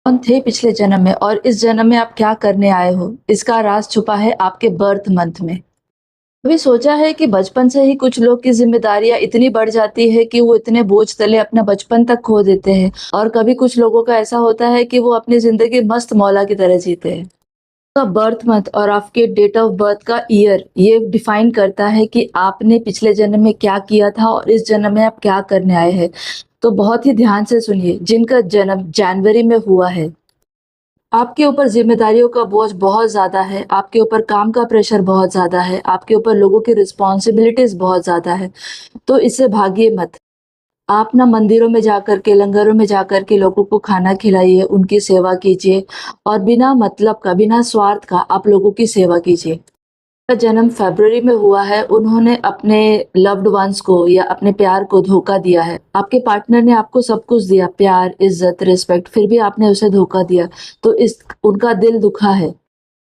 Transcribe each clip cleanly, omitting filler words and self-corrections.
कौन थे पिछले जन्म में और इस जन्म में आप क्या करने आए हो? इसका राज छुपा है आपके बर्थ मंथ में। कभी सोचा है कि बचपन से ही कुछ लोग की ज़िम्मेदारियाँ इतनी बढ़ जाती है कि वो इतने बोझ तले अपना बचपन तक खो देते हैं और कभी कुछ लोगों का ऐसा होता है कि वो अपनी ज़िंदगी मस्त मौला की तरह जीते हैं। आपका बर्थ मंथ और आपके डेट ऑफ बर्थ का ईयर ये डिफाइन करता है कि आपने पिछले जन्म में क्या किया था और इस जन्म में आप क्या करने आए हैं। तो बहुत ही ध्यान से सुनिए, जिनका जन्म जनवरी में हुआ है, आपके ऊपर ज़िम्मेदारियों का बोझ बहुत ज़्यादा है, आपके ऊपर काम का प्रेशर बहुत ज़्यादा है, आपके ऊपर लोगों की रिस्पॉन्सिबिलिटीज़ बहुत ज़्यादा है, तो इससे भागिए मत। आप ना मंदिरों में जाकर के, लंगरों में जाकर के लोगों को खाना खिलाइए, उनकी सेवा कीजिए और बिना मतलब का, बिना स्वार्थ का आप लोगों की सेवा कीजिए। का जन्म फरवरी में हुआ है, उन्होंने अपने लव्ड वंस को या अपने प्यार को धोखा दिया है। आपके पार्टनर ने आपको सब कुछ दिया, प्यार, इज़्ज़त, रिस्पेक्ट, फिर भी आपने उसे धोखा दिया, तो इस उनका दिल दुखा है।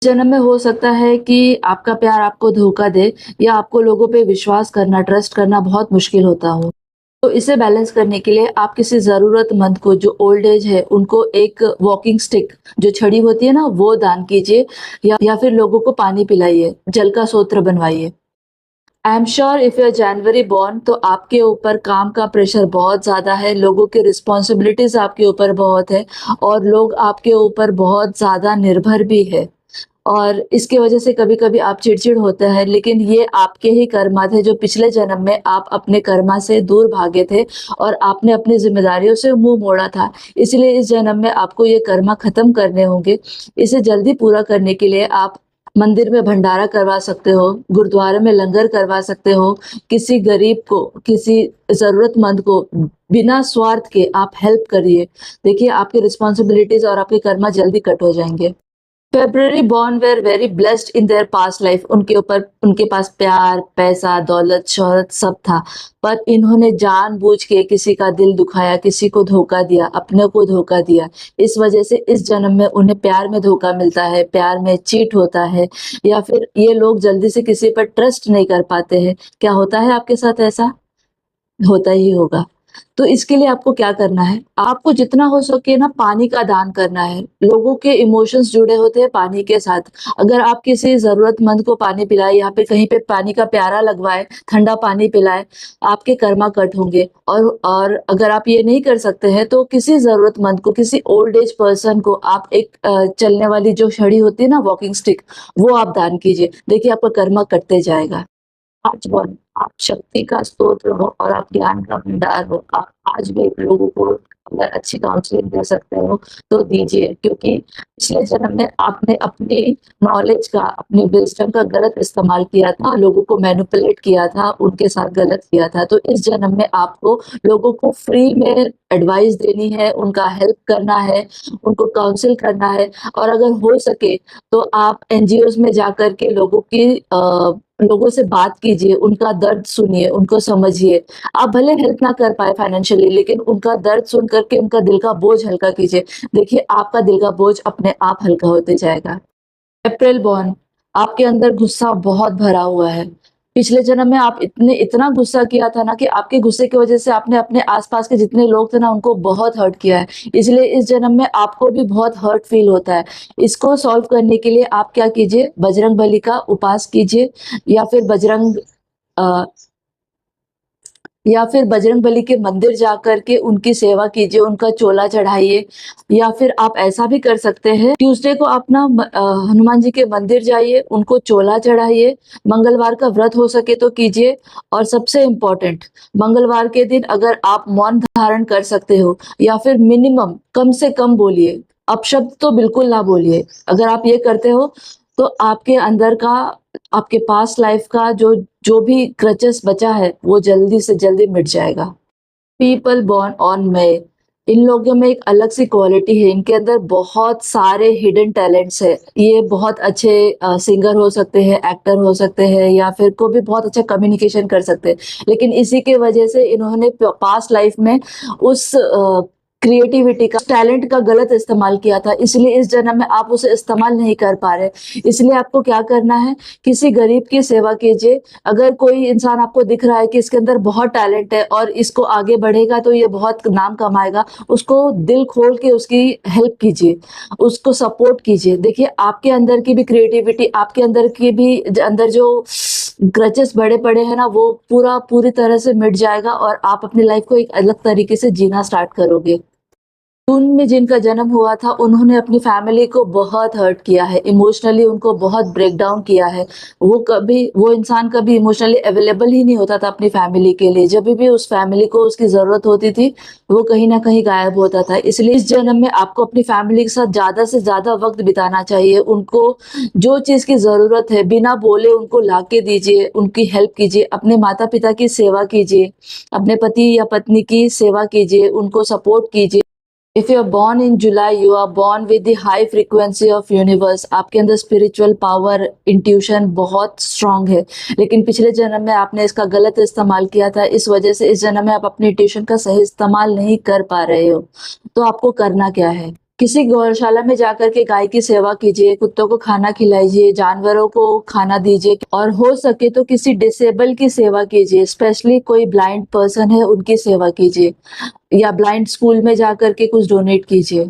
जन्म में हो सकता है कि आपका प्यार आपको धोखा दे या आपको लोगों पे विश्वास करना, ट्रस्ट करना बहुत मुश्किल होता हो। तो इसे बैलेंस करने के लिए आप किसी ज़रूरतमंद को, जो ओल्ड एज है, उनको एक वॉकिंग स्टिक, जो छड़ी होती है ना, वो दान कीजिए या फिर लोगों को पानी पिलाइए, जल का सोत्र बनवाइए। I am sure if you are January born तो आपके ऊपर काम का प्रेशर बहुत ज़्यादा है, लोगों की रिस्पॉन्सिबिलिटीज़ आपके ऊपर बहुत है और लोग आपके ऊपर बहुत ज़्यादा निर्भर भी है। और इसकी वजह से कभी-कभी आप चिड़चिड़ होते हैं, लेकिन ये आपके ही कर्मा थे जो पिछले जन्म में आप अपने कर्मा से दूर भागे थे और आपने अपनी ज़िम्मेदारियों से मुँह मोड़ा था। इसलिए इस जन्म में आपको ये कर्मा ख़त्म करने होंगे। इसे जल्दी पूरा करने के लिए आप मंदिर में भंडारा करवा सकते हो, गुरुद्वारे में लंगर करवा सकते हो, किसी गरीब को, किसी ज़रूरतमंद को बिना स्वार्थ के आप हेल्प करिए। देखिए, आपकी रिस्पॉन्सिबिलिटीज़ और आपके कर्मा जल्दी कट हो जाएँगे। February born were very blessed in their past life, उनके पास प्यार, पैसा, दौलत, शोहरत सब था, पर इन्होंने जानबूझ के किसी का दिल दुखाया, किसी को धोखा दिया, अपने को धोखा दिया। इस वजह से इस जन्म में उन्हें प्यार में धोखा मिलता है, प्यार में चीट होता है या फिर ये लोग जल्दी से किसी पर ट्रस्ट नहीं कर पाते हैं। क्या होता है आपके साथ ऐसा? होता ही होगा। तो इसके लिए आपको क्या करना है? आपको जितना हो सके ना पानी का दान करना है। लोगों के इमोशंस जुड़े होते हैं पानी के साथ। अगर आप किसी ज़रूरतमंद को पानी पिलाएँ या फिर कहीं पे पानी का प्याला लगवाएँ, ठंडा पानी पिलाएँ, आपके कर्मा कट होंगे। और अगर आप ये नहीं कर सकते हैं तो किसी ज़रूरतमंद को, किसी ओल्ड एज पर्सन को आप एक चलने वाली जो छड़ी होती है ना, वॉकिंग स्टिक, वो आप दान कीजिए। देखिए आपका कर्मा कटते जाएगा। आज वन आप शक्ति का स्रोत हो और आप ज्ञान का भंडार हो। आप आज भी लोगों को अगर अच्छी काउंसलिंग दे सकते हो तो दीजिए, क्योंकि पिछले जन्म में आपने अपनी नॉलेज का, अपनी विज़डम का गलत इस्तेमाल किया था, लोगों को मैनिपुलेट किया था, उनके साथ गलत किया था। तो इस जन्म में आपको लोगों को फ्री में एडवाइस देनी है, उनका हेल्प करना है, उनको काउंसल करना है और अगर हो सके तो आप एनजीओज़ में जाकर के लोगों से बात कीजिए, उनका दर्द सुनिए, उनको समझिए। आप भले हेल्प ना कर पाएँ फाइनेंशियली, लेकिन उनका दर्द सुन कर के उनका दिल का बोझ हल्का कीजिए। देखिए, आपका दिल का बोझ अपने आप हल्का होते जाएगा। अप्रैल बॉर्न, आपके अंदर गुस्सा बहुत भरा हुआ है। पिछले जन्म में आप इतना गुस्सा किया था ना कि आपके गुस्से की वज़ह से आपने अपने आस-पास के जितने लोग थे ना, उनको बहुत हर्ट किया है। इसलिए इस जन्म में आपको भी बहुत हर्ट फ़ील होता है। इसको सॉल्व करने के लिए आप क्या कीजिए, बजरंगबली का उपास कीजिए या फिर अ, बजरंगबली के मंदिर जाकर के उनकी सेवा कीजिए, उनका चोला चढ़ाइए या फिर आप ऐसा भी कर सकते हैं, ट्यूसडे को आप ना हनुमान जी के मंदिर जाइए, उनको चोला चढ़ाइए, मंगलवार का व्रत हो सके तो कीजिए और सबसे इम्पोर्टेंट, मंगलवार के दिन अगर आप मौन धारण कर सकते हो या फिर मिनिमम कम से कम बोलिए, अपशब्द तो बिल्कुल ना बोलिए। अगर आप ये करते हो तो आपके अंदर का, आपके पास्ट लाइफ का जो जो भी क्रचेस बचा है वो जल्दी से जल्दी मिट जाएगा। पीपल बॉर्न ऑन मई, इन लोगों में एक अलग सी क्वालिटी है, इनके अंदर बहुत सारे हिडन टैलेंट्स है। ये बहुत अच्छे सिंगर हो सकते हैं, एक्टर हो सकते हैं या फिर कोई भी बहुत अच्छा कम्युनिकेशन कर सकते हैं, लेकिन इसी के वजह से इन्होंने पास्ट लाइफ में उस क्रिएटिविटी का, टैलेंट का गलत इस्तेमाल किया था, इसलिए इस जन्म में आप उसे इस्तेमाल नहीं कर पा रहे। इसलिए आपको क्या करना है, किसी गरीब की सेवा कीजिए। अगर कोई इंसान आपको दिख रहा है कि इसके अंदर बहुत टैलेंट है और इसको आगे बढ़ेगा तो ये बहुत नाम कमाएगा, उसको दिल खोल के उसकी हेल्प कीजिए, उसको सपोर्ट कीजिए। देखिए, आपके अंदर की भी क्रिएटिविटी, आपके अंदर की भी अंदर जो ग्रजेस बड़े पड़े हैं ना, वो पूरी तरह से मिट जाएगा और आप अपनी लाइफ को एक अलग तरीके से जीना स्टार्ट करोगे। जून में जिनका जन्म हुआ था, उन्होंने अपनी फैमिली को बहुत हर्ट किया है, इमोशनली उनको बहुत ब्रेक डाउन किया है। वो इंसान कभी इमोशनली अवेलेबल ही नहीं होता था अपनी फैमिली के लिए। जब भी उस फैमिली को उसकी ज़रूरत होती थी, वो कहीं न कहीं गायब होता था। इसलिए इस जन्म में आपको अपनी फैमिली के साथ ज़्यादा से ज़्यादा वक़्त बिताना चाहिए। उनको जो चीज़ की ज़रूरत है, बिना बोले उनको ला के दीजिए, उनकी हेल्प कीजिए, अपने माता-पिता की सेवा कीजिए, अपने पति या पत्नी की सेवा कीजिए, उनको सपोर्ट कीजिए। If you are born in July, you are born with the high frequency of universe. आपके अंदर स्पिरिचुअल पावर, इंट्यूशन बहुत स्ट्रांग है, लेकिन पिछले जन्म में आपने इसका गलत इस्तेमाल किया था। इस वजह से इस जन्म में आप अपनी इंट्यूशन का सही इस्तेमाल नहीं कर पा रहे हो। तो आपको करना क्या है, किसी गौशाला में जाकर के गाय की सेवा कीजिए, कुत्तों को खाना खिलाइए, जानवरों को खाना दीजिए, और हो सके तो किसी डिसेबल की सेवा कीजिए, स्पेशली कोई ब्लाइंड पर्सन है उनकी सेवा कीजिए, या ब्लाइंड स्कूल में जाकर के कुछ डोनेट कीजिए।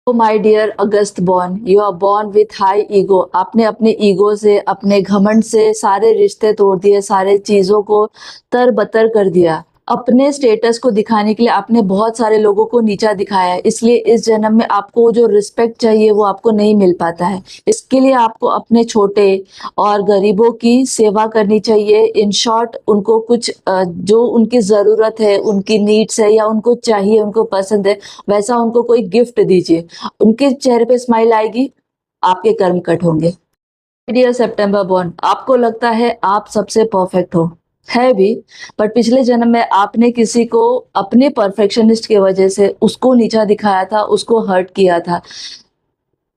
Oh my dear August born, you are born with high ego. आपने अपने ईगो से, अपने घमंड से सारे रिश्ते तोड़ दिए, सारे चीजों को तरबतर कर दिया। अपने स्टेटस को दिखाने के लिए आपने बहुत सारे लोगों को नीचा दिखाया है, इसलिए इस जन्म में आपको जो रिस्पेक्ट चाहिए वो आपको नहीं मिल पाता है। इसके लिए आपको अपने छोटे और गरीबों की सेवा करनी चाहिए। इन शॉर्ट, उनको कुछ जो उनकी ज़रूरत है, उनकी नीड्स है या उनको चाहिए, उनको पसंद है, वैसा उनको कोई गिफ्ट दीजिए। उनके चेहरे पे स्माइल आएगी, आपके कर्म कट होंगे। डियर सितंबर बॉर्न, आपको लगता है आप सबसे परफेक्ट हो, है भी, पर पिछले जन्म में आपने किसी को अपने परफेक्शनिस्ट की वजह से उसको नीचा दिखाया था, उसको हर्ट किया था।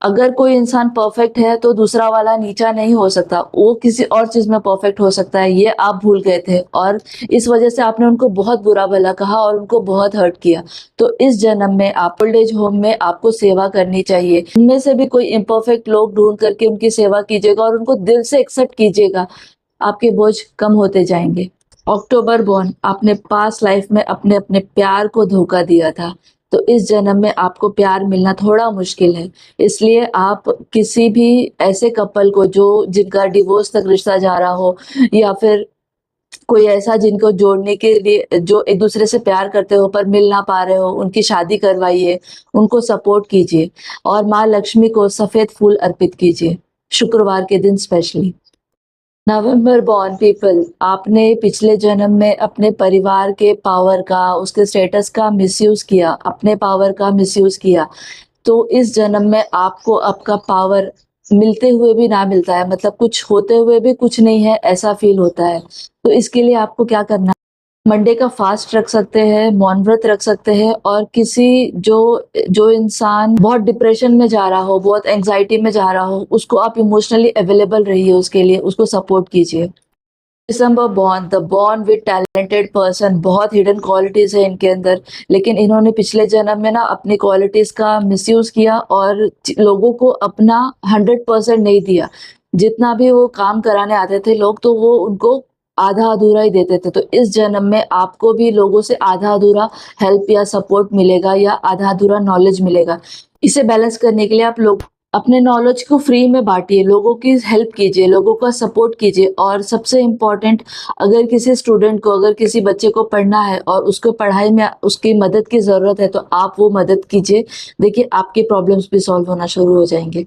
अगर कोई इंसान परफेक्ट है तो दूसरा वाला नीचा नहीं हो सकता, वो किसी और चीज में परफेक्ट हो सकता है, ये आप भूल गए थे, और इस वजह से आपने उनको बहुत बुरा भला कहा और उनको बहुत हर्ट किया। तो इस जन्म में आप ओल्ड एज होम में आपको सेवा करनी चाहिए। उनमें से भी कोई इम्परफेक्ट लोग ढूंढ करके उनकी सेवा कीजिएगा और उनको दिल से एक्सेप्ट कीजिएगा, आपके बोझ कम होते जाएंगे। अक्टूबर बॉर्न, आपने पास्ट लाइफ में अपने अपने प्यार को धोखा दिया था, तो इस जन्म में आपको प्यार मिलना थोड़ा मुश्किल है। इसलिए आप किसी भी ऐसे कपल को जो जिनका डिवोर्स तक रिश्ता जा रहा हो, या फिर कोई ऐसा जिनको जोड़ने के लिए, जो एक दूसरे से प्यार करते हो पर मिल ना पा रहे हो, उनकी शादी करवाइए, उनको सपोर्ट कीजिए, और माँ लक्ष्मी को सफेद फूल अर्पित कीजिए, शुक्रवार के दिन स्पेशली। नवंबर बॉर्न पीपल, आपने पिछले जन्म में अपने परिवार के पावर का, उसके स्टेटस का मिसयूज किया, अपने पावर का मिसयूज किया। तो इस जन्म में आपको आपका पावर मिलते हुए भी ना मिलता है, मतलब कुछ होते हुए भी कुछ नहीं है, ऐसा फील होता है। तो इसके लिए आपको क्या करना है, मंडे का फास्ट रख सकते हैं, मौन व्रत रख सकते हैं, और किसी जो जो इंसान बहुत डिप्रेशन में जा रहा हो, बहुत एंजाइटी में जा रहा हो, उसको आप इमोशनली अवेलेबल रहिए, उसके लिए उसको सपोर्ट कीजिए। December born, the born with talented person, बहुत हिडन क्वालिटीज है इनके अंदर, लेकिन इन्होंने पिछले जन्म में ना अपनी क्वालिटीज का मिसयूज किया और लोगों को अपना 100% नहीं दिया। जितना भी वो काम कराने आते थे लोग, तो वो उनको आधा अधूरा ही देते थे। तो इस जन्म में आपको भी लोगों से आधा अधूरा हेल्प या सपोर्ट मिलेगा, या आधा अधूरा नॉलेज मिलेगा। इसे बैलेंस करने के लिए आप लोग अपने नॉलेज को फ्री में बांटिए, लोगों की हेल्प कीजिए, लोगों का सपोर्ट कीजिए, और सबसे इम्पोर्टेंट, अगर किसी स्टूडेंट को, अगर किसी बच्चे को पढ़ना है और उसको पढ़ाई में उसकी मदद की ज़रूरत है, तो आप वो मदद कीजिए। देखिए, आपके प्रॉब्लम्स भी सॉल्व होना शुरू हो जाएंगे।